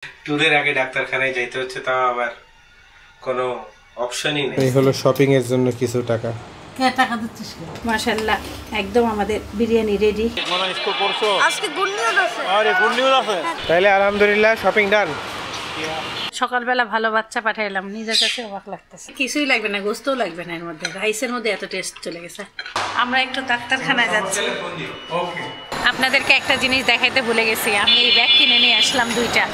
ট্যুরের আগে ডাক্তারখানায় যাইতে হচ্ছে, তাও আবার কোনো অপশনই নেই। এই হলো শপিং এর জন্য কিছু টাকা। কে টাকা দিচ্ছিস? মাশাআল্লাহ, একদম আমাদের বিরিয়ানি রেডি। আজকে গুড নিউজ আছে। আরে গুড নিউজ আছে। তাহলে আলহামদুলিল্লাহ শপিং ডান। সকালবেলা ভালো বাচ্চা পাঠাইলাম, নিজের কাছে অবাক লাগতেছে। কিছুই লাগবে না, গোস্তও লাগবে না, এর মধ্যে রাইসের মধ্যে এত টেস্ট চলে গেছে। আমরা একটু ডাক্তারখানায় যাচ্ছি। আপনাদেরকে একটা জিনিস দেখাইতে ভুলে গেছি, আমি এই ব্যাগ কিনে নিয়ে আসলাম 2টা।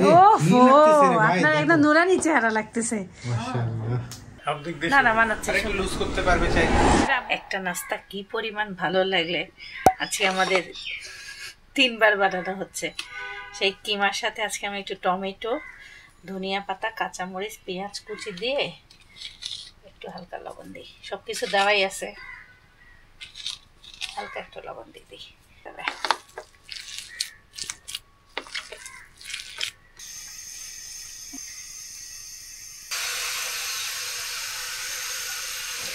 ওহো, আপনার একদম নুরানি চেহারা লাগতেছে। না না, মানাচ্ছে। লুজ করতে পারবে চাই। একটা নাস্তা কি পরিমাণ ভালো লাগলে আজকে আমাদের 3 বার বানানো হচ্ছে। সেই কিমার সাথে আজকে আমি একটু টমেটো, ধনিয়া পাতা, কাঁচামরিচ, পেঁয়াজ কুচি দিয়ে একটু হালকা লবণ দিই। সব কিছু দেওয়াই আছে, হালকা একটু লবণ দিয়ে দিই।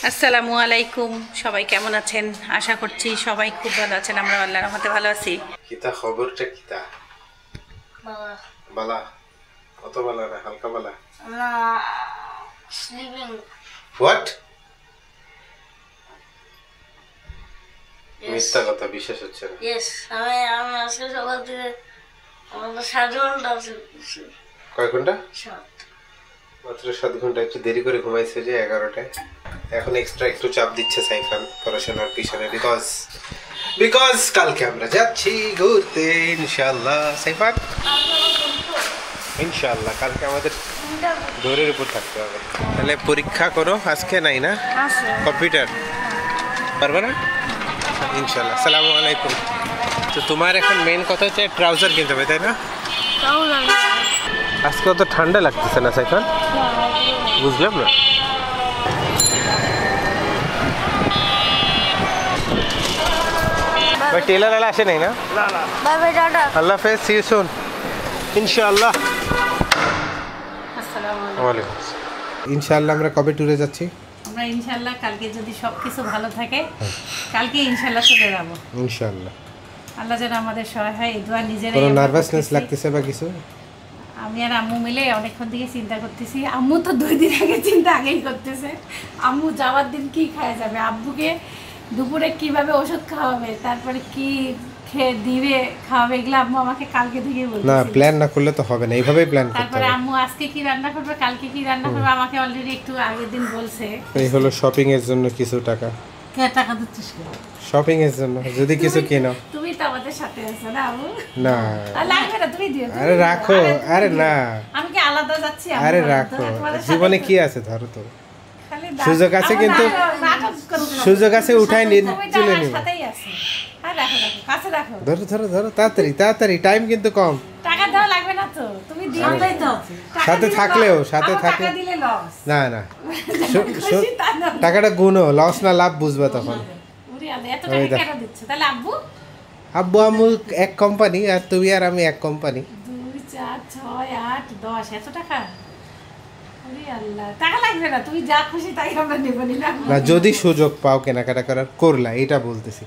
আসসালামু আলাইকুম, সবাই কেমন আছেন? আশা করছি সবাই খুব ভালো আছেন। আমরা আল্লাহর রহমতে ভালো আছি। কিতা খবরটা কিতা? বালা কত বালা না হালকা বালা? না, স্লিপিং। হোয়াট? মিথ্যা কথা, বিশ্বাস হচ্ছে না। ইয়েস, আমি আজকে সকাল থেকে আমাদের 7 ঘন্টা আছে। কয় ঘন্টা? 7। মাত্র 7 ঘন্টা। একটু দেরি করে ঘুমাইছে যে 11টায়। এখন এক্সট্রা একটু চাপ দিচ্ছে সাইফান পড়াশোনার পিছনে, বিকজ কালকে আমরা যাচ্ছি ঘুরতে ইনশাআল্লাহ। সাইফান ইনশাআল্লাহ কালকে আমাদের দৌড়ের উপর থাকতে হবে। তাহলে পরীক্ষা করো আজকে? নাই না, কম্পিউটার পারবে না ইনশাআল্লাহ। আসসালামু আলাইকুম। তো তোমার এখন মেইন কথা হচ্ছে ট্রাউজার কিনতে হবে, তাই না? আজকে অত ঠান্ডা লাগতেছে না সাইফান, বুঝলাম না। ভাই টেলার वाला আসে নাই না? না না, বাই বাই, টাটা, আল্লাহ হাফেজ, সি ইউ সুন ইনশাআল্লাহ। আসসালামু ওয়ালাইকুম ইনশাআল্লাহ। আমরা কবে ট্যুরে যাচ্ছি? আমরা ইনশাআল্লাহ কালকে যদি সবকিছু ভালো থাকে কালকে ইনশাআল্লাহ চলে যাব ইনশাআল্লাহ। আল্লাহ যেন আমাদের সহায় হয়, এই দোয়া নিজেরাই। কোনো নার্ভাসনেস লাগতেছে বা কিছু? আমি আর আম্মু মিলে অনেকক্ষণ থেকে চিন্তা করতেছি। আম্মু তো 2 দিন আগে চিন্তা আগেই করতেছে, আম্মু যাওয়ার দিন কি খাওয়া যাবে, আব্বুকে দুপুরে কিভাবে ওষুধ খাওয়াবে, তারপরে কি খেয়ে দিবে খাওয়াবে, এগুলো আম্মু আমাকে কালকে থেকে বলছে। না, প্ল্যান না করলে তো হবে না, এইভাবেই প্ল্যান করতে তারপরে হবে। আম্মু আজকে কি রান্না করবে, কালকে কি রান্না করবে, আমাকে অলরেডি একটু আগের দিন বলছে। এই হলো শপিং এর জন্য কিছু টাকা। কে টাকা দিচ্ছিস? শপিং এর জন্য যদি কিছু কিনো। তুমি তো আমাদের সাথে আছো না আম্মু? না লাগবে না, তুমি দিও। আরে রাখো, আরে না, আমি কি আলাদা যাচ্ছি? আরে রাখো, জীবনে কি আছে ধরো তো, সুযোগ আছে কিন্তু সুযোগ আছে উঠাই নিন, চলে নিন। ধরো ধরো ধরো, তাড়াতাড়ি তাড়াতাড়ি, টাইম কিন্তু কম। টাকা দাও লাগবে না তো, তুমি দিলেই তো। সাথে থাকলেও, সাথে থাকলে দিলে লস না না, টাকাটা গুনো, লস না লাভ বুঝবা তখন। ওরে আল্লাহ, এত টাকা কেন দিচ্ছ তাহলে? আব্বু আব্বু আম্মু এক কোম্পানি, আর তুমি আর আমি এক কোম্পানি। 2 4 6 8 10 এত টাকা? ওরে আল্লাহ, টাকা লাগবে না, তুমি যা খুশি তাই আমরা নেব না। যদি সুযোগ পাও কেনাকাটা করার করলা, এটা বলতেছি,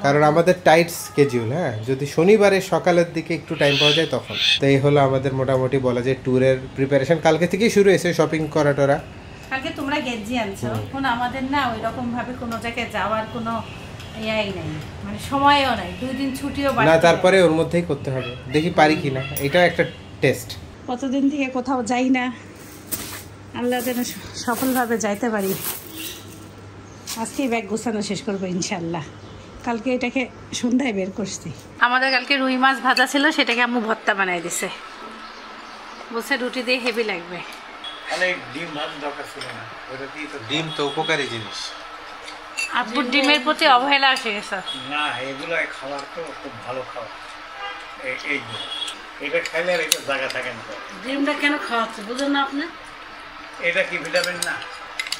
কারণ আমাদের টাইট স্কেডিউল। হ্যাঁ, যদি শনিবারে সকালের দিকে একটু টাইম পাওয়া যায় তখন। তো এই হলো আমাদের মোটামুটি বলা যায় ট্যুরের প্রিপারেশন কালকে থেকেই শুরু হয়েছে, শপিং করা টরা। কালকে তোমরা গেজি আনছো, এখন আমাদের না ওই রকম ভাবে কোনো জায়গায় যাওয়ার কোনো ইয়াই নাই, মানে সময়ও নাই, 2 দিন ছুটিও না, তারপরে ওর মধ্যেই করতে হবে, দেখি পারি কিনা, এটা একটা টেস্ট। কতদিন থেকে কোথাও যাই না, আল্লাহ যেন সফলভাবে যাইতে পারি। আজকেই ব্যাগ গোছানো শেষ করবো ইনশাল্লাহ। কালকে এটাকে সন্ধ্যায় বের করছি। আমাদের কালকে রুই মাছ ভাজা ছিল, সেটাকে আম্মু ভর্তা বানাই দিছে, বলছে রুটি দিয়ে হেভি লাগবে। ডিম ভাজি দরকার ছিল না, ওটা কি তো ডিম তো উপকারী জিনিস। আব্বুর ডিমের প্রতি অবহেলা এসে গেছে। না, এগুলো খাবার তো খুব ভালো খাবার, এটা খাইলে আর এটা জায়গা থাকে না। ডিমটা কেন খাওয়াচ্ছে বুঝেন না আপনি? এটা কি ভিটামিন না?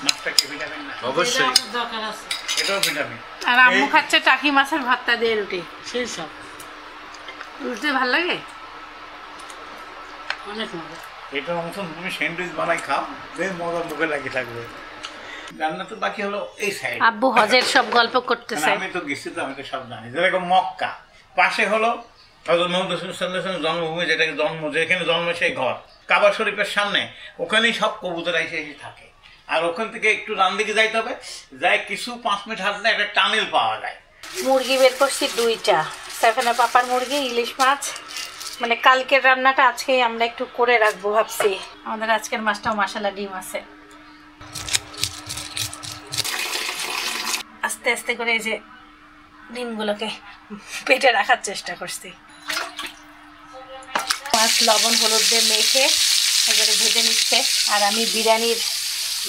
মাছটা কি ভিটামিন না? অবশ্যই দরকার আছে, এটাও ভিটামিন। আর আম্মু খাচ্ছে টাকি মাছের ভর্তা দিয়ে রুটি, সেই সব রুটি ভালো লাগে, অনেক মজা। এটার মতন তুমি স্যান্ডউইচ বানাই খাও, বেশ মজা মুখে লাগে থাকবে। রান্না তো বাকি হলো এই সাইড। আব্বু হজের সব গল্প করতেছে। আমি তো গেছি তো, আমি তো সব জানি। যেরকম মক্কা পাশে হলো হযরত মুহাম্মদ রাসূলুল্লাহ সাল্লাল্লাহু আলাইহি ওয়াসাল্লাম জন্মভূমি, যেটাকে যেখানে জন্ম সেই ঘর কাবা শরীফের সামনে, ওখানেই সব কবুতর এসে থাকে। আর ওখান থেকে একটু ডান দিকে যাইতে হবে, যাই কিছু 5 মিনিট হাঁটলে একটা টানেল পাওয়া যায়। মুরগি বের করছি 2টা, সাইফানের পাপার মুরগি, ইলিশ মাছ, মানে কালকের রান্নাটা আজকে আমরা একটু করে রাখবো ভাবছি। আমাদের আজকের মাছটাও মাশাআল্লাহ ডিম আছে। আস্তে আস্তে করে এই যে ডিমগুলোকে পেটে রাখার চেষ্টা করছি। মাছ লবণ হলুদ দিয়ে মেখে এবারে ভেজে নিচ্ছে। আর আমি বিরিয়ানির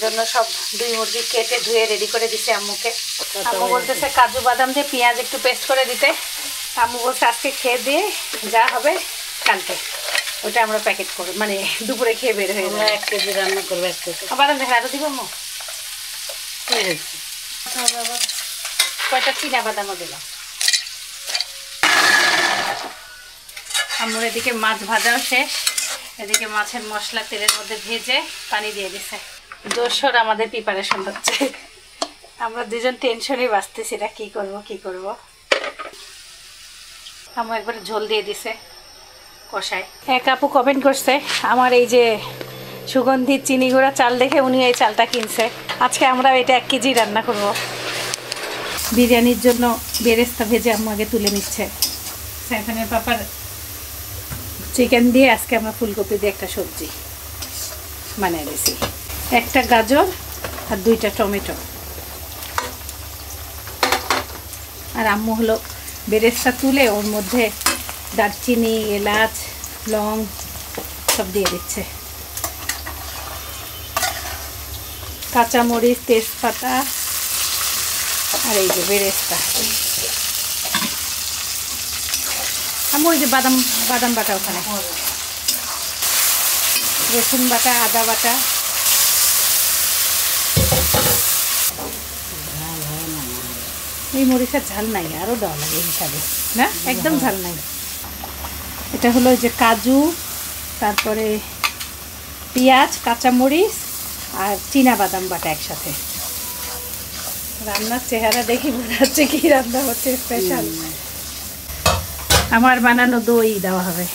জন্য সব 2 মুরগি কেটে ধুয়ে রেডি করে দিচ্ছি আম্মুকে। আম্মু বলতেছে কাজু বাদাম দিয়ে পেঁয়াজ একটু পেস্ট করে দিতে। আম্মু বলছে আজকে খেয়ে দিয়ে যা হবে কালকে ওটা আমরা প্যাকেট করবো, মানে দুপুরে খেয়ে বের হয়ে যাবে। 1 কেজি রান্না করবো, 1 কেজি বাদাম দেখে আরো দিব আম্মু। কয়টা চিনা বাদামও দিলাম। আম্মুর এদিকে মাছ ভাজাও শেষ, এদিকে মাছের মশলা তেলের মধ্যে ভেজে পানি দিয়ে দিছে। জোরসোর আমাদের প্রিপারেশন হচ্ছে, আমরা দুজন টেনশনই বাঁচতেছি না কি করব। আম্মু একবারে ঝোল দিয়ে দিছে কষায়। এক আপু কমেন্ট করছে আমার এই যে সুগন্ধি চিনি গুঁড়া চাল দেখে, উনি এই চালটা কিনছে। আজকে আমরা এটা 1 কেজি রান্না করব। বিরিয়ানির জন্য বেরেস্তা ভেজে আম্মু আগে তুলে নিচ্ছে। সাইফানের পাপার চিকেন দিয়ে আজকে আমরা ফুলকপি দিয়ে একটা সবজি বানিয়ে দিয়েছি। 1টা গাজর আর 2টা টমেটো। আর আম্মু হলো বেরেস্তা তুলে ওর মধ্যে দারচিনি, এলাচ, লং সব দিয়ে দিচ্ছে, কাঁচামরিচ, তেজপাতা আর এই যে বেরেস্তা। আম্মু ওই যে বাদাম বাটা, ওখানে রসুন বাটা, আদা বাটা। এই মরিচের ঝাল নাই, আরও দেওয়া লাগে হিসাবে না, একদম ঝাল নাই। এটা হলো যে কাজু, তারপরে পেঁয়াজ, কাঁচামরিচ আর চীনা বাদাম বাটা একসাথে। রান্নার চেহারা দেখি মনে হচ্ছে কি রান্না হচ্ছে স্পেশাল। আমার বানানো দই দেওয়া হবে,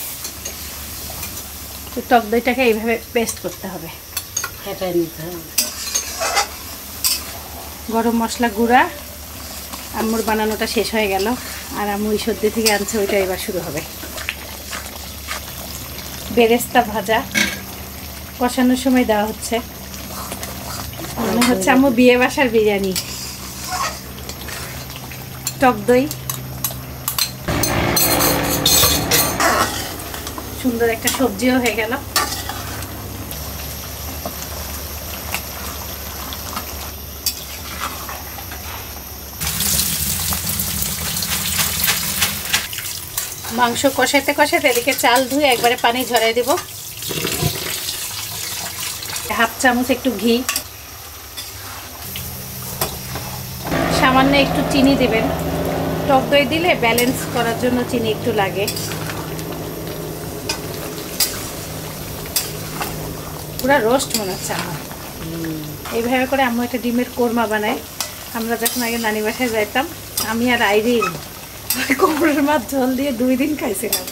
তো টক দইটাকে এইভাবে পেস্ট করতে হবে, এটাই নিতে হবে। গরম মশলা গুঁড়া আম্মুর বানানোটা শেষ হয়ে গেল, আর আম্মু সর্দি থেকে আনছে, ওইটা এবার শুরু হবে। বেরেস্তা ভাজা কষানোর সময় দেওয়া হচ্ছে, মনে হচ্ছে আম্মু বিয়ে বাসার বিরিয়ানি। টক দই, সুন্দর একটা সবজিও হয়ে গেল। মাংস কষাইতে কষাইতে এদিকে চাল ধুয়ে একবারে পানি ঝরাই দেব। 1/2 চামচ একটু ঘি, সামান্য একটু চিনি দিবেন। টক দই দিলে ব্যালেন্স করার জন্য চিনি একটু লাগে। পুরা রোস্ট মনে হচ্ছে আমার। এইভাবে করে আম্মু একটা ডিমের কোরমা বানায়। আমরা যখন আগে নানি বাসায় যাইতাম, আমি আর আইরিন কোমরের মাছ ঝোল দিয়ে 2 দিন খাইছিলাম।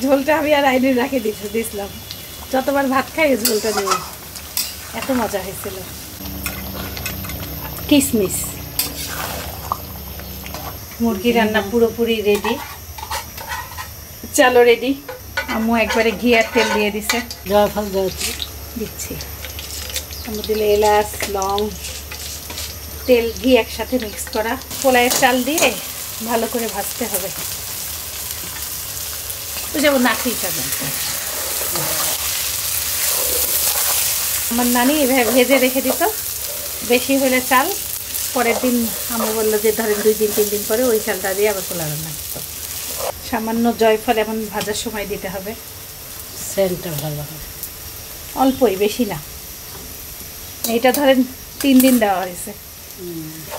ঝোলটা আমি আর আইরিন রাখে দিয়েছিলাম, যতবার ভাত খাই ঝোলটা নিয়ে, এত মজা হয়েছিল। কিশমিশ, মুরগি রান্না পুরোপুরি রেডি, চালও রেডি। আম্মু একবারে ঘি আর তেল দিয়ে দিছে, জয়ফল দিচ্ছি। আম্মু দিলে এলাচ, লং, তেল, ঘি একসাথে মিক্স করা পোলায়ের চাল দিয়ে ভালো করে ভাজতে হবে। তো যাবো নাকড়িটা আমার নানি এভাবে ভেজে রেখে দিত, বেশি হলে চাল পরের দিন আম্মু বললো যে ধরেন 2 দিন 3 দিন পরে ওই চালটা দিয়ে আবার পোলা রান্না করতো। সামান্য জয়ফল এখন ভাজার সময় দিতে হবে, সেন্টটা ভালো হবে। অল্পই, বেশি না। এইটা ধরেন 3 দিন দেওয়া হয়েছে।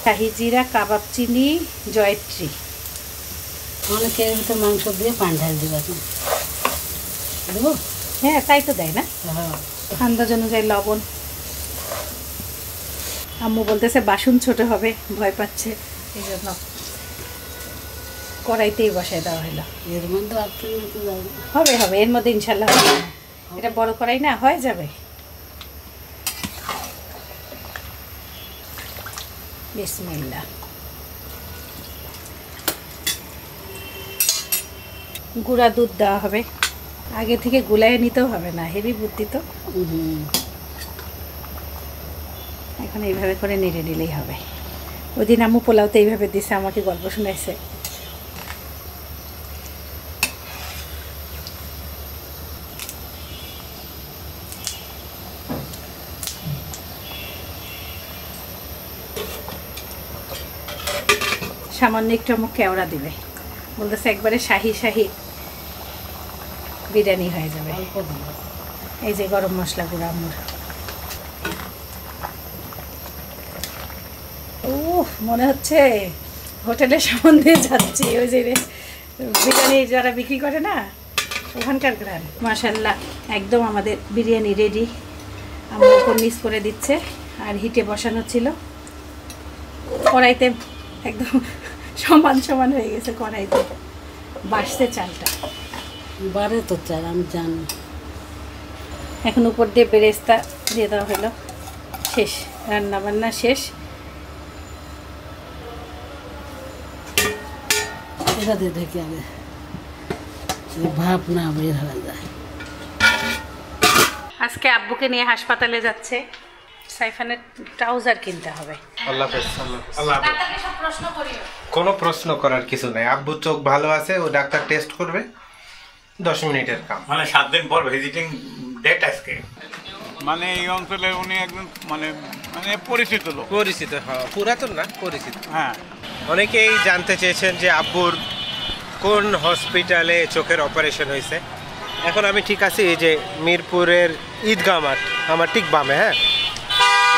শাহি জিরা, কাবাব চিনি, জয়ত্রী। অনেকে তো মাংস দিয়ে পান ঢাল দিবা দেবো? হ্যাঁ, তাই তো দেয় না, আন্দাজ অনুযায়ী লবণ। আম্মু বলতেছে বাসন ছোট হবে, ভয় পাচ্ছে, এই জন্য কড়াইতেই বসায় দেওয়া হলো। এর মধ্যে আপনি তো যাবে হবে হবে, এর মধ্যে ইনশাল্লাহ হবে। এটা বড় কড়াই না, হয়ে যাবে। বিসমিল্লাহ। গুঁড়া দুধ দেওয়া হবে, আগে থেকে গুলাইয়ে নিতেও হবে না, হেভি বুদ্ধি তো। এখন এইভাবে করে নেড়ে নিলেই হবে। ওই দিন আম্মু পোলাওতে এইভাবে দিছে, আমাকে গল্প শোনাইছে। সামান্য একটু আমার কেওড়া দিবে, বলতেছে একবারে শাহি শাহি বিরিয়ানি হয়ে যাবে। এই যে গরম মশলা গুঁড়া আম্মুর। মনে হচ্ছে হোটেলের সামন দিয়ে যাচ্ছি, ওই যে বিরিয়ানি যারা বিক্রি করে না ওখানকার গ্রাম। মাশাল্লাহ একদম আমাদের বিরিয়ানি রেডি। আমার উপর মিক্স করে দিচ্ছে, আর হিটে বসানো ছিল কড়াইতে, একদম সমান সমান হয়ে গেছে কড়াইতে, বাসছে চালটা। বারে তো চাল আমি জানি। এখন উপর দিয়ে বেরেস্তা দিয়ে দেওয়া হলো, শেষ রান্না বান্না শেষ। এটা দিয়ে ঢেকে আগে ভাব না বের হয়ে যায়। আজকে আব্বুকে নিয়ে হাসপাতালে যাচ্ছে, সাইফানের ট্রাউজার কিনতে হবে। আল্লাহ হাফেজ। আল্লাহ কোনো প্রশ্ন করার কিছু নাই। আব্বু চোখ ভালো আছে, ও ডাক্তার টেস্ট করবে, 10 মিনিটের কাম। মানে 7 দিন পর ভিজিটিং ডেট আজকে। মানে এই অঞ্চলে উনি একজন মানে মানে পরিচিত লোক। পরিচিত, হ্যাঁ, পুরাতন না, পরিচিত। হ্যাঁ, অনেকেই জানতে চেয়েছেন যে আব্বুর কোন হসপিটালে চোখের অপারেশন হয়েছে। এখন আমি ঠিক আছি, এই যে মিরপুরের ঈদগাহ মাঠ, আমার ঠিক বামে। হ্যাঁ,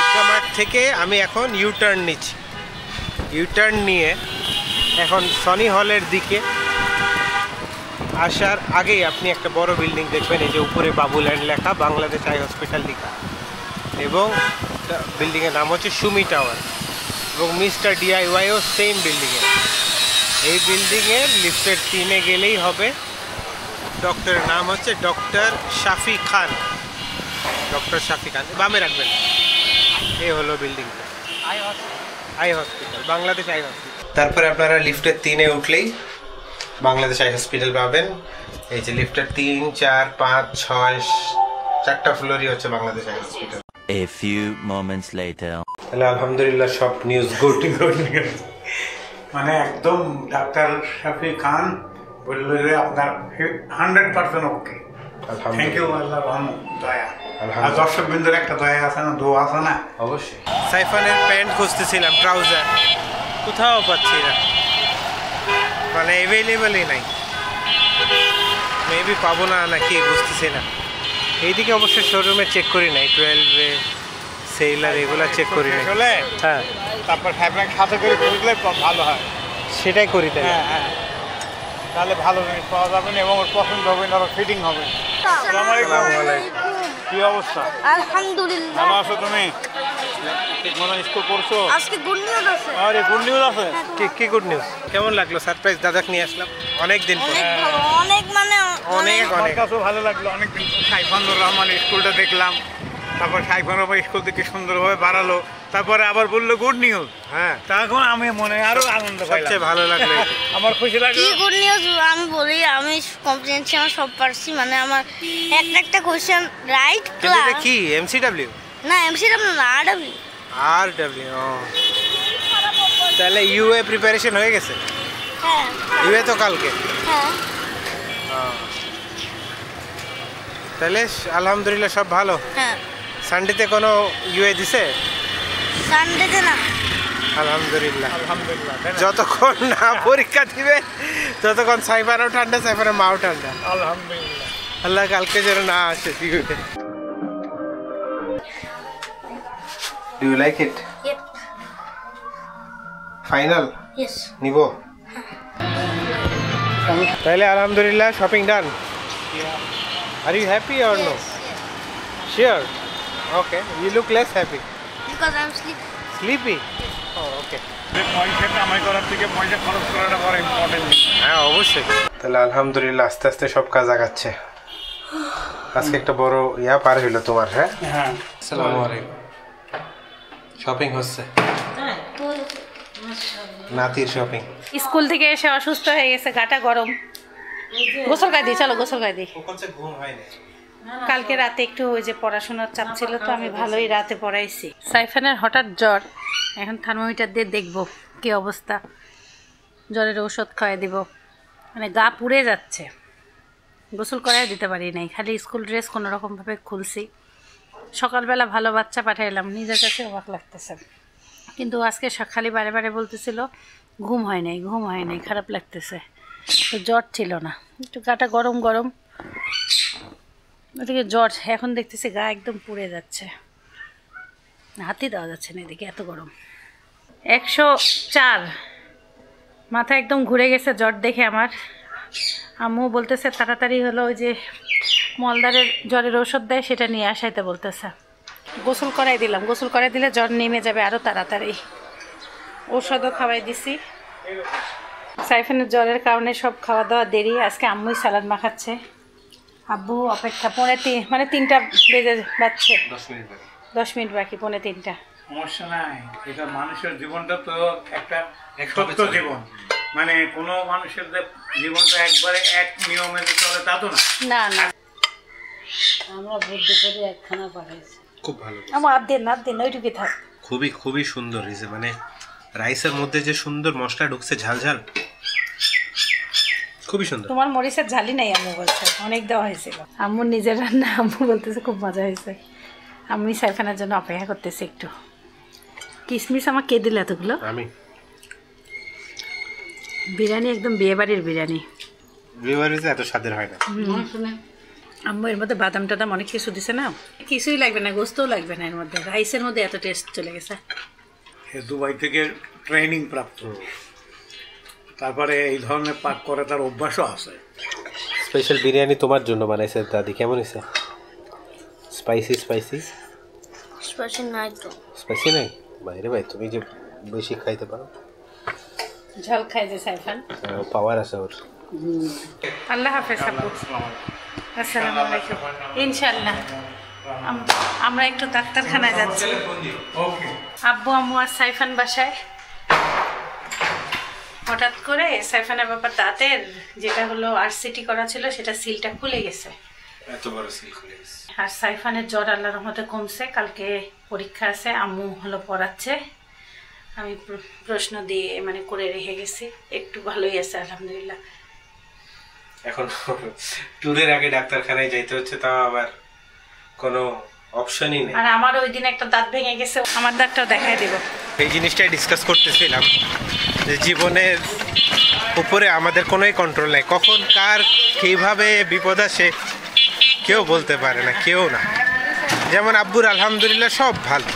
ঈদগাহ মাঠ থেকে আমি এখন ইউটার্ন নিচ্ছি। ইউটার্ন নিয়ে এখন সনি হলের দিকে আসার আগেই আপনি একটা বড় বিল্ডিং দেখবেন, এই যে উপরে বাবুল্যান্ড লেখা, বাংলাদেশ আই হসপিটাল লেখা, এবং বিল্ডিংয়ের নাম হচ্ছে সুমি টাওয়ার, এবং মিস্টার ডিআইওয়াইও সেম বিল্ডিংয়ে। এই বিল্ডিংয়ের লিফটের 3-এ গেলেই হবে। ডক্টরের নাম হচ্ছে ডক্টর শাফি খান। ডক্টর শাফি খান বামে রাখবেন। এই হলো বিল্ডিংটা, eye hospital, Bangladesh eye hospital. তারপরে আপনারা লিফটের 3-এ উঠলেই বাংলাদেশ আই হসপিটাল পাবেন। এই যে লিফটের 3, 4, 5, 6, 4টা ফ্লোরই হচ্ছে Bangladesh eye hospital. A few moments later. তাহলে আলহামদুলিল্লাহ সব নিউজ গুড। মানে একদম ডাক্তার শাফি খান বললো যে আপনার 100% ওকে। থ্যাংক ইউ, আল্লাহ রহমত, দয়া। আর দর্শক বিন্দুর একটা দয়া আছে না, দোয়া আছে না, অবশ্যই। সাইফানের প্যান্ট খুঁজতেছিলাম, ট্রাউজার, কোথাও পাচ্ছি না, মানে অ্যাভেলেবেলই নাই। মেবি পাবো না নাকি বুঝতেছি না। এইদিকে অবশ্যই শোরুমে চেক করি নাই, 12-এ সেলার এগুলো চেক করি নাই। হ্যাঁ, তারপর ফ্যাব্রিক সাথে করে করলে ভালো হয়, সেটাই করি তাই। হ্যাঁ হ্যাঁ, তাহলে ভালো জিনিস পাওয়া যাবে না এবং ওর পছন্দ হবে না, আবার ফিটিং হবে। আসসালামু আলাইকুম। কি অবস্থা? আলহামদুলিল্লাহ। ভালো আছো তুমি? ঠিক মতো স্কুল করছো? আজকে গুড নিউজ আছে। আরে গুড নিউজ আছে। কি গুড নিউজ? কেমন লাগলো সারপ্রাইজ দাদাকে নিয়ে আসলাম অনেক দিন পর? অনেক ভালো, অনেক মানে অনেক আমার অনেক কাছেও ভালো লাগলো অনেকদিন। সাইফানুর রহমান স্কুলটা দেখলাম, তারপর সাইফানুর রহমান স্কুল থেকে সুন্দরভাবে বাড়ালো, তারপরে আবার বললো গুড নিউজ। হ্যাঁ, তখন আমি মনে আরো আনন্দ পাইলাম, সবচেয়ে ভালো লাগলো এটা। আমার খুশি লাগলো। কি গুড নিউজ আমি বলি, আমি কম্পিটেন্সি আমার সব পারছি, মানে আমার একটা কোশ্চেন রাইট কিন্তু এটা ক্লাস কি এমসিডব্লিউ? না এমসিডব্লিউ না আরডব্লিউ। আরডব্লিউ। তাহলে ইউএ প্রিপারেশন হয়ে গেছে? হ্যাঁ ইউএ তো কালকে। হ্যাঁ তাহলে আলহামদুলিল্লাহ সব ভালো। হ্যাঁ। সানডেতে কোনো ইউএ দিছে? সানডেতে না। আলহামদুলিল্লাহ। আলহামদুলিল্লাহ। যতক্ষণ না পরীক্ষা দিবে ততক্ষণ সাইফারও ঠান্ডা, সাইফারের মাও ঠান্ডা। আলহামদুলিল্লাহ। আল্লাহ কালকে যেন না আসে UA. Do you like it? Yep. Final? Yes. নিব? তাহলে আলহামদুলিল্লাহ shopping done. Are you happy or no? Yes. Sure. Okay. You look less happy. Because I'm sleepy. Sleepy? ওকে, পয়সা কামাই করার থেকে পয়সা খরচ করাটা বড় ইম্পর্টেন্ট। হ্যাঁ অবশ্যই। তাহলে আলহামদুলিল্লাহ আস্তে আস্তে সব কাজ আগাচ্ছে। আজকে একটা বড় ইয়া পার হইলো তোমার। হ্যাঁ হ্যাঁ, আসসালামু আলাইকুম। শপিং হচ্ছে, নাতির শপিং। স্কুল থেকে এসে অসুস্থ হয়ে গেছে, গাটা গরম। গোসল গায়ে দিই, চলো গোসল গায়ে দিই। ঘুম হয়নি। কালকে রাতে একটু ওই যে পড়াশোনার চাপ ছিল, তো আমি ভালোই রাতে পড়াইছি। সাইফানের হঠাৎ জ্বর, এখন থার্মোমিটার দিয়ে দেখবো কি অবস্থা। জ্বরের ঔষধ খাওয়াই দিব, মানে গা পুড়ে যাচ্ছে। গোসল করাই দিতে পারি নাই, খালি স্কুল ড্রেস কোনো রকমভাবে খুলছি। সকালবেলা ভালো বাচ্চা পাঠাইলাম, নিজের কাছে অবাক লাগতেছে। কিন্তু আজকে খালি বারে বারে বলতেছিল ঘুম হয় নাই, ঘুম হয় নাই, খারাপ লাগতেছে। তো জ্বর ছিল না, একটু গাটা গরম গরম, ওদিকে জ্বর। এখন দেখতেছি গা একদম পুড়ে যাচ্ছে, হাতই দেওয়া যাচ্ছে না, এদিকে এত গরম। 104, মাথা একদম ঘুরে গেছে জ্বর দেখে আমার। আম্মু বলতেছে তাড়াতাড়ি হলো ওই যে মলদারের জ্বরের ওষুধ দেয়, সেটা নিয়ে আসাইতে বলতেছে। গোসল করাই দিলাম, গোসল করাই দিলে জ্বর নেমে যাবে আরও তাড়াতাড়ি। ঔষধও খাওয়াই দিছি। সাইফানের জ্বরের কারণে সব খাওয়া দাওয়া দেরি। আজকে আম্মুই সালাদ মাখাচ্ছে, আব্বু অপেক্ষা। 3:30, মানে 3টা বেজে যাচ্ছে, 10 মিনিট বাকি, 2:45। সমস্যা নাই, এটা মানুষের জীবনটা তো একটা সত্য জীবন। মানে কোনো মানুষের জীবনটা একবারে এক নিয়মে চলে তা তো না। না না, আমরা বুদ্ধি করে একখানা পাঠাইছি। খুব ভালো, আমার আধ দিন ওইটুকুই থাক। খুবই খুবই সুন্দর হয়েছে। মানে রাইসের মধ্যে যে সুন্দর মশলা ঢুকছে, ঝাল ঝাল, খুবই সুন্দর। তোমার মরিচের ঝালি নাই আম্মু বলছে, অনেক দেওয়া হয়েছিল। আম্মুর নিজের রান্না, আম্মু বলতেছে খুব মজা হয়েছে। আমি সাইফানের জন্য অপেক্ষা করতেছি একটু। কিশমিশ আমার কে দিল এতগুলো? আমি বিরিয়ানি একদম বিয়েবাড়ির বিরিয়ানি। বিয়েবাড়িতে এত স্বাদের হয় না। আম্মু এর মধ্যে বাদাম টাদাম অনেক কিছু দিছে না, কিছুই লাগবে না, গোস্তও লাগবে না এর মধ্যে। রাইসের মধ্যে এত টেস্ট চলে গেছে। দুবাই থেকে ট্রেনিং প্রাপ্ত, তারপরে এই ধরনের পাক করে তার অভ্যাসও আছে। স্পেশাল বিরিয়ানি তোমার জন্য বানাইছে দাদি, কেমন হয়েছে? স্পাইসি স্পাইসি স্পেশাল নাই তো। স্পাইসি নাই? বাইরে ভাই, তুমি যে বেশি খাইতে পারো। ঝাল খাই যে সাইফান, পাওয়ার আছে ওর। আল্লাহ হাফেজ আব্বু। আসসালামু আলাইকুম। ইনশাআল্লাহ আমরা একটু ডাক্তারখানায় যাচ্ছি। আব্বু আম্মু আর সাইফান বাসায়। হঠাৎ করে সাইফানের ব্যাপার দাঁতের যেটা হলো আরসিটি করা ছিল, সেটা সিলটা খুলে গেছে। এত বড় সিল খুলে গেছে। আর সাইফানের জ্বর আল্লাহর রহমতে কমছে। কালকে পরীক্ষা আছে, আম্মু হলো পড়াচ্ছে, আমি প্রশ্ন দিয়ে মানে করে রেখে গেছি। একটু ভালোই আছে আলহামদুলিল্লাহ। এখন ট্যুরের আগে ডাক্তারখানায় যাইতে হচ্ছে, তাও আবার কোনো অপশনই নেই। আর আমার ওই দিন একটা দাঁত ভেঙে গেছে, আমার দাঁতটাও দেখাই দেব। এই জিনিসটাই ডিসকাস করতেছিলাম যে জীবনের উপরে আমাদের কোনোই কন্ট্রোল নেই। কখন কার কীভাবে বিপদ আসে কেউ বলতে পারে না, কেউ না। যেমন আব্বুর আলহামদুলিল্লাহ সব ভালো,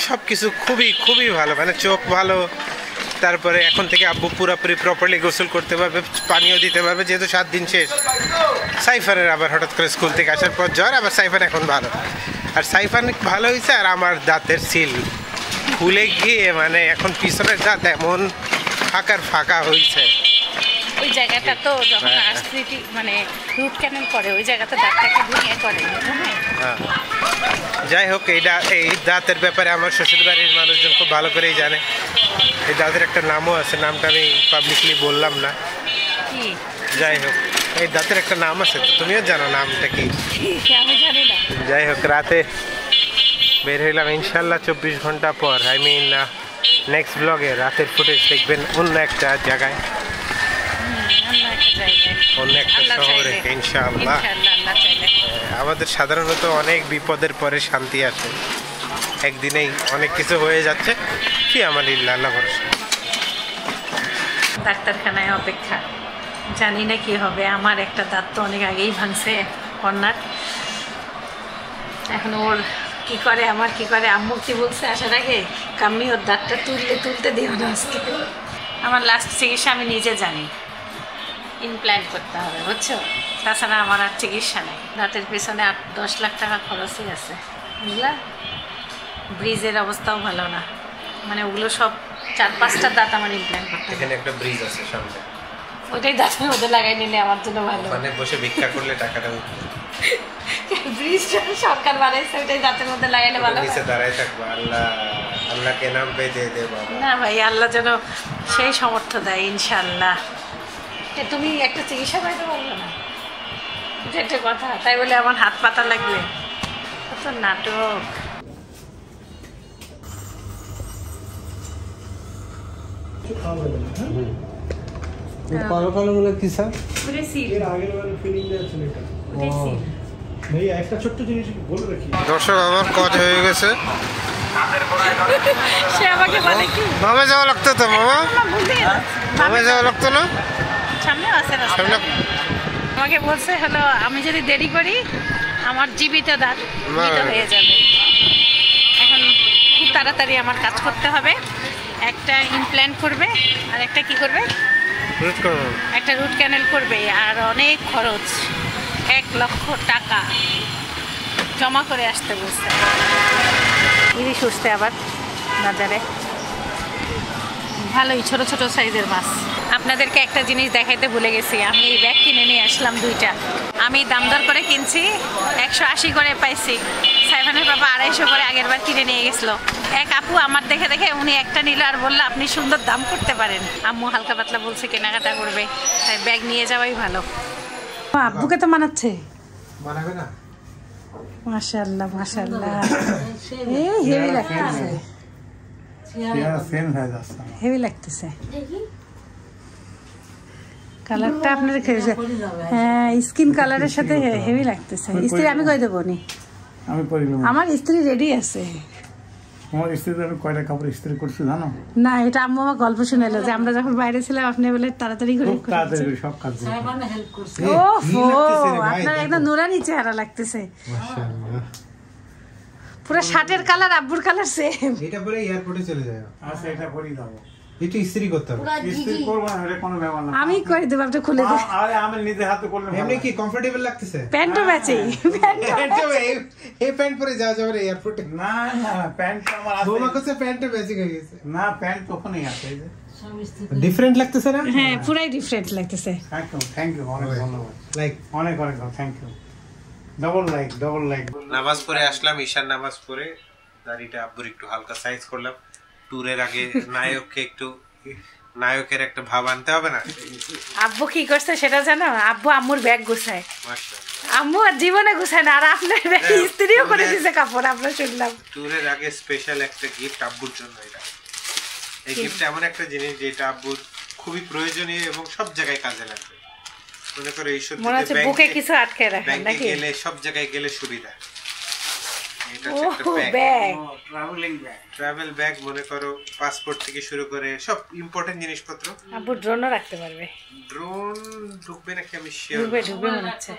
সব কিছু খুবই খুবই ভালো। মানে চোখ ভালো, তারপরে এখন থেকে আব্বু পুরোপুরি প্রপারলি গোসল করতে পারবে, পানিও দিতে পারবে, যেহেতু 7 দিন শেষ। সাইফানের আবার হঠাৎ করে স্কুল থেকে আসার পর জ্বর, আবার সাইফান এখন ভালো। আর সাইফান ভালো হয়েছে, আর আমার দাঁতের সিল খুলে গিয়ে মানে এখন পিছনের দাঁত এমন ফাঁকার ফাঁকা হয়েছে। ওই জায়গাটা তো যখন আর্থ্রাইটিস মানে রুট ক্যানেল করে, ওই জায়গাতে দাঁতটাকে ভেঙে করে। হ্যাঁ, যাই হোক, এই দাঁতের ব্যাপারে আমার শ্বশুর বাড়ির মানুষজন খুব ভালো করেই জানে। এই দাঁতের একটা নামও আছে, নামটা আমি পাবলিকলি বললাম না। কি? যাই হোক, এই দাঁতের একটা নাম আছে, তো তুমিও জানো নামটা কি? আমি জানি না। যাই হোক, রাতে বের হইলাম ইনশাল্লাহ 24 ঘন্টা পর। আই মিন নেক্সট ব্লগে রাতের ফুটেজ দেখবেন অন্য একটা জায়গায়, অন্য একটা শহরে ইনশাআল্লাহ। আমাদের সাধারণত অনেক বিপদের পরে শান্তি আসে, একদিনেই অনেক কিছু হয়ে যাচ্ছে। কি আমালিল্লাহ, আল্লাহ ভরসা। ডাক্তারখানায় অপেক্ষা, জানি না কি হবে। আমার একটা দাঁত তো অনেক আগেই ভাঙছে, কর্নার। এখন ওর কি করে, আমার কি করে। আম্মু কি বলছে আসার আগে, কাম্মি ওর দাঁতটা তুলতে দিও না আজকে। আমার লাস্ট চিকিৎসা আমি নিজে জানি, ইমপ্ল্যান্ট করতে হবে, বুঝছো? তাছাড়া আমার আর চিকিৎসা নেই। দাঁতের পেছনে 8-10 লাখ টাকা খরচই আছে, বুঝলা? ব্রিজের অবস্থাও ভালো না, মানে ওগুলো সব 4-5টা দাঁত আমার ইমপ্ল্যান্ট করতে হবে। এখানে একটা ব্রিজ আছে সামনে, ওইটাই দাঁতের মধ্যে লাগাই নিলে আমার জন্য ভালো। মানে বসে ভিক্ষা করলে টাকাটা উঠবে। ব্রিজটা সরকার বানাইছে, ওইটাই দাঁতের মধ্যে লাগাইলে ভালো হয়। নিচে দাঁড়ায় থাকবো, আল্লাহ আল্লাহকে নাম পে দে দে বাবা। না ভাই, আল্লাহ যেন সেই সামর্থ্য দেয় ইনশাআল্লাহ। তুমি একটা চিকিৎসা পাইতে পারবে না, এটা একটা কথা, তাই বলে আমার হাত পাতা লাগবে, কত নাটক। কালো কালো গুলো কি স্যার? দর্শক আমার কাজ হয়ে গেছে। সে আমাকে বলে কি মামা যাওয়া লাগতো তো, মামা মামা যাওয়া লাগতো না? সামনে আছে না, আমাকে বলছে হলো আমি যদি দেরি করি আমার জীবিত দাঁত মৃত হয়ে যাবে। এখন খুব তাড়াতাড়ি আমার কাজ করতে হবে, একটা ইমপ্ল্যান্ট করবে আর একটা কি করবে, একটা রুট ক্যানেল করবে, আর অনেক খরচ, 1 লক্ষ টাকা জমা করে আসতে বলছে। ইলিশ উঠছে আবার বাজারে, ভালোই ছোট ছোট সাইজের মাছ। আপনাদেরকে একটা জিনিস দেখাইতে ভুলে গেছি, আমি এই ব্যাগ কিনে নিয়ে আসলাম 2টা। আমি দাম দর করে কিনছি, 180 করে পাইছি। সাইফানের বাবা 250 করে আগের বার কিনে নিয়ে গেছিলো। এক আপু আমার দেখে দেখে উনি একটা নিল আর বললো আপনি সুন্দর দাম করতে পারেন। আম্মু হালকা পাতলা বলছে কেনাকাটা করবে, তাই ব্যাগ নিয়ে যাওয়াই ভালো। আব্বুকে তো মানাচ্ছে, মানাবে না? মাশাআল্লাহ মাশাআল্লাহ, এই হেভি লাগতেছে, হেভি লাগতেছে কালারটা আপনার। হ্যাঁ, স্কিন কালারের সাথে হেভি লাগতেছে। ইস্ত্রি আমি কই দেবো নি, আমার ইস্ত্রি রেডি আছে। আমার স্ত্রীতে আমি কয়টা কাপড় ইস্ত্রি করছি জানো? না, এটা আম্মু আমার গল্প শুনাইলো যে আমরা যখন বাইরে ছিলাম আপনি বলে তাড়াতাড়ি করে খুব তাড়াতাড়ি করে সব কাজ করি। ওহো, আপনার একদম নুরানি চেহারা লাগতেছে। মাশাআল্লাহ, পুরো শার্টের কালার আব্বুর কালার সেম। এটা পরে এয়ারপোর্টে চলে যায়। আচ্ছা, এটা করি দাও। এটা ইস্ত্রি করতে হবে। ইস্ত্রি করব না, এটা কোনো ব্যাপার না। আমি করে দেব, আপনি খুলে দেব। আরে আমি নিজে হাতে করলে এমনি কি কমফোর্টেবল লাগতেছে? প্যান্টও ম্যাচেই, এই প্যান্ট পরে যাওয়া যাবে না এয়ারপোর্টে? না না, প্যান্ট আমার আছে। বৌমা কাছে প্যান্টটা ম্যাচিং হয়ে গেছে। না, প্যান্ট ওখানেই আছে। এই যে ডিফারেন্ট লাগতেছে না? হ্যাঁ, পুরাই ডিফারেন্ট লাগতেছে। থ্যাংক ইউ, অনেক ধন্যবাদ, লাইক অনেক অনেক থ্যাংক ইউ। Double like. নামাজ পড়ে আসলাম, ঈশার নামাজ পড়ে দাড়িটা আব্বুর একটু হালকা সাইজ করলাম। ট্যুরের আগে নায়ককে একটু নায়কের একটা ভাব আনতে হবে না? আব্বু কি করছে সেটা জানো? আব্বু আম্মুর ব্যাগ গুছায়, মাশাআল্লাহ। আম্মু আর জীবনে গুছায় না, আর আপনার ব্যাগ ইস্ত্রিও করে দিয়েছে কাপড়, আমরা শুনলাম। ট্যুরের আগে স্পেশাল একটা গিফট আব্বুর জন্য। এটা এই গিফট এমন একটা জিনিস যেটা আব্বুর খুবই প্রয়োজনীয় এবং সব জায়গায় কাজে লাগবে। মনে করো এই মনে হচ্ছে বুকে কিছু আটকে রাখেন ব্যাংকে নাকি? গেলে সব জায়গায় গেলে সুবিধা। এটা ও একটা bag, bag, travelling bag, travel bag. মনে করো পাসপোর্ট থেকে শুরু করে সব ইম্পর্টেন্ট জিনিসপত্র। আব্বু ড্রোনও রাখতে পারবে। ড্রোন ঢুকবে নাকি আমি শিওর। ঢুকবে মনে হচ্ছে।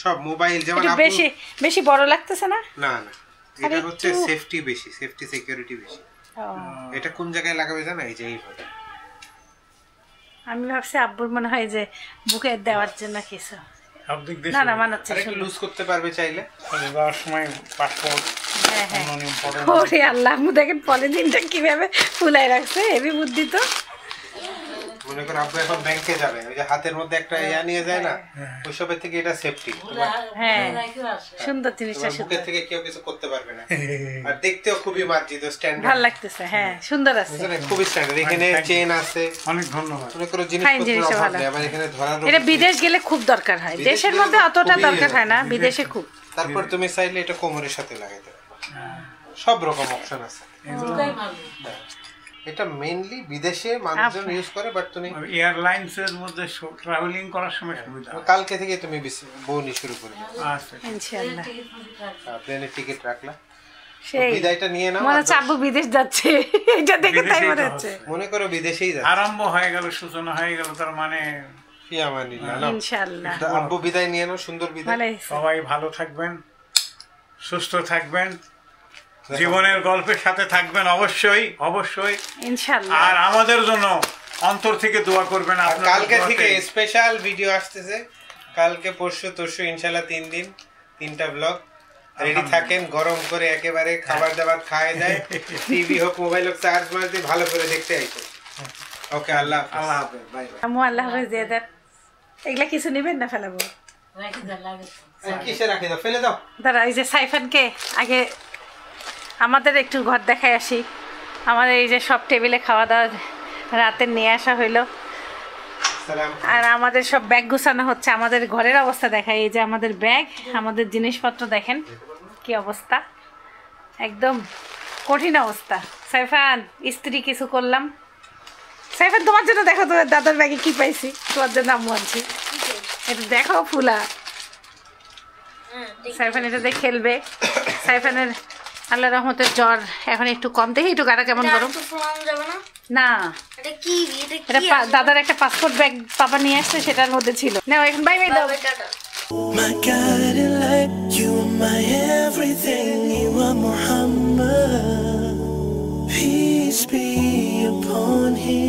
সব মোবাইল যেমন একটু বেশি বেশি বড় লাগতেছে না? না না, এটা হচ্ছে সেফটি বেশি, সেফটি সিকিউরিটি বেশি। এটা কোন জায়গায় লাগাবে জানো? এই যে এইভাবে। আমি ভাবছি আব্বুর মনে হয় যে বুকে দেওয়ার জন্য কিছু। সব দিক দিয়ে না না, মানাচ্ছে। আরেকটু লুজ করতে পারবে চাইলে। যাওয়ার সময় পাসপোর্ট, হ্যাঁ হ্যাঁ। অন্য ইম্পর্টেন্ট। ওরে আল্লাহ, আম্মু দেখেন পলিথিনটা কিভাবে ফুলাই রাখছে, হেভি বুদ্ধি তো। মনে করো আব্বু এখন ব্যাংকে যাবে, ওই যে হাতের মধ্যে একটা ইয়া নিয়ে যায় না, ওইসবের থেকে এটা সেফটি। হ্যাঁ, সুন্দর জিনিসটা, বুকের সুন্দর, থেকে কেউ কিছু করতে পারবে না। আর দেখতেও খুবই মার্জিত, স্ট্যান্ডার্ড, ভালো লাগতেছে। হ্যাঁ, সুন্দর আছে, খুবই স্ট্যান্ডার্ড। এখানে চেন আছে, অনেক ধন্যবাদ। মনে করো ফাইন জিনিসপত্র জিনিসটা অভাব ভালো। নেই। আবার এখানে ধরার এটা বিদেশ গেলে খুব দরকার হয়, বিদেশ দেশের গেলে মধ্যে অতটা খুবই দরকার হয় না, বিদেশে খুব। তারপর তুমি চাইলে এটা কোমরের সাথে লাগাইতে পারবে, সব রকম অপশন আছে। এটা মেইনলি বিদেশে মানুষজন ইউজ করে, বাট তুমি এয়ারলাইন্সের মধ্যে ট্রাভেলিং করার সময় সুবিধা। কালকে থেকে তুমি বউনি শুরু করে দেবে। আচ্ছা, ইনশাআল্লাহ। প্লেনের টিকিট রাখলা, সেই বিদায়টা নিয়ে নাও। মনে হচ্ছে আব্বু বিদেশ যাচ্ছে, এটা দেখে তাই মনে হচ্ছে। মনে করো বিদেশেই যাচ্ছে, আরম্ভ হয়ে গেল, সূচনা হয়ে গেল, তার মানে কি আমানিল্লাহ। নাও ইনশাআল্লাহ, আব্বু বিদায় নিয়ে নাও, সুন্দর বিদায়। ভালো হয়েছে। সবাই ভালো থাকবেন, সুস্থ থাকবেন, জীবনের গল্পের সাথে থাকবেন অবশ্যই অবশ্যই, ইনশাআল্লাহ। আর আমাদের জন্য অন্তর থেকে দোয়া করবেন। আর আপনাদের কালকে দোয়াতে থেকে স্পেশাল ভিডিও আসতেছে, কালকে পরশু তরশু ইনশাআল্লাহ 3 দিন 3টা ব্লগ। রেডি থাকেন, গরম করে একেবারে খাবার দাবার খায় যায়, টিভি হোক মোবাইল হোক চার্জ মার দিয়ে ভালো করে দেখতে আইতো। ওকে, আল্লাহ হাফেজ, বাই বাই। আমু আল্লাহ হাফেজ দিয়ে দেন। এগুলা কিছু নেবেন না, ফেলাবো। কিসে রাখে দাও, ফেলে দাও। দাঁড়া, এই যে সাইফানকে আগে আমাদের একটু ঘর দেখায় আসি। আমাদের এই যে সব টেবিলে খাওয়া দাওয়া রাতে নিয়ে আসা হইলো, আর আমাদের সব ব্যাগ গুছানো হচ্ছে। আমাদের ঘরের অবস্থা দেখায়, এই যে আমাদের ব্যাগ, আমাদের জিনিসপত্র দেখেন কি অবস্থা, একদম কঠিন অবস্থা। সাইফান ইস্ত্রি কিছু করলাম। সাইফান তোমার জন্য দেখো, তোমার দাদার ব্যাগে কি পাইছি, তোমার জন্য আম্মু আনছি, এটা দেখো ফুলা। সাইফান এটা দিয়ে খেলবে। সাইফানের আল্লাহ রহমতের জ্বর এখন একটু কম, দেখি একটু গাটা কেমন গরম না। এটা দাদার একটা পাসপোর্ট ব্যাগ পাপা নিয়ে আসছে, সেটার মধ্যে ছিল। না এখন বাই বাই দাও। My guiding light, you are my everything, you are Muhammad. Peace be upon him.